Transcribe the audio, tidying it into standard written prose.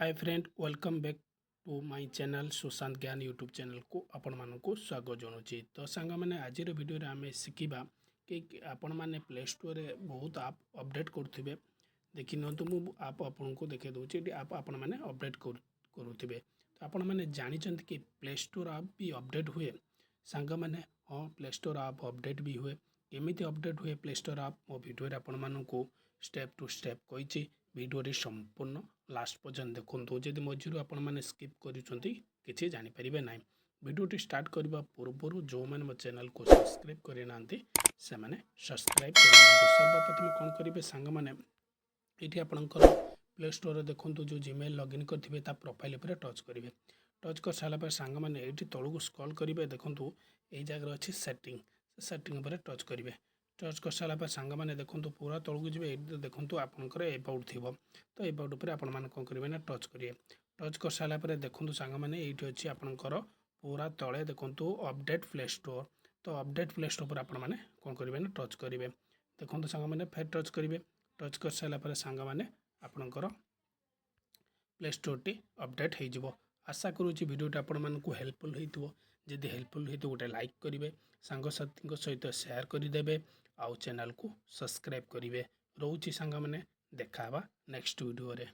Hi friend welcome back to my channel Sushant Gyan YouTube channel को आपण मानक स्वागत जनाऊँगी। तो सांग मैंने आज वीडियो आम शिखा कि आपण मैंने प्ले स्टोर रे बहुत आप अपडेट करुवे देखि नि मु आप आपन को देखे दूसरी ये आप आपण मैंने अपडेट करुवे। तो आपण मैंने जानते कि प्ले स्टोर आप भी अपडेट हुए सांग मैंने हाँ प्ले स्टोर आप अपडेट भी हुए केमिति अपडेट हुए प्ले स्टोर आप मो वीडियो आपण मानक स्टेप टू स्टेप कही वीडियो संपूर्ण लास्ट पर्यंत देखो जदि मझीरू आपण मैंने स्किप करी जानीपर ना वीडियो स्टार्ट करने पूर्व जो मैंने मो चैनल को सब्सक्राइब करना से मैंने सब्सक्राइब कर सर्वप्रथम कौन करेंगे सांग मैंने ये आपंकर प्ले स्टोर देखो जो जीमेल लॉगिन करेंगे प्रोफाइल पर टच करेंगे टच कर सारापर सांग मैंने ये तौक स्क्रॉल करेंगे देखो ये जगह अच्छी सेटिंग पर टच करेंगे टच कर सारापर सांग मैंने देखो पूरा तौक जी देखो आपंकर एबाउट थी तो एबाउट पर आपण मैंने कौन करेंगे ना टच करेंगे टच कर सारापर देखो सांग मैंने ये अच्छी आपंकर पूरा तले देखो अपडेट प्ले स्टोर तो अपडेट प्ले स्टोर पर आपण मैंने कौन करेंगे ना टच करेंगे देखो सांग मैंने फेर टच करेंगे टच कर सारापर सांग मैंने आपणकर प्ले स्टोर टी अपडेट हो आशा करुँच वीडियोटा आपण मानक हेल्पफुल होती जदि हेल्पफुल होती गोटे लाइक करेंगे सांगसाथी सहित शेयर करदे आउ चैनल को सब्सक्राइब करेंगे रोचे सांग मैंने देखा नेक्स्ट वीडियो रे।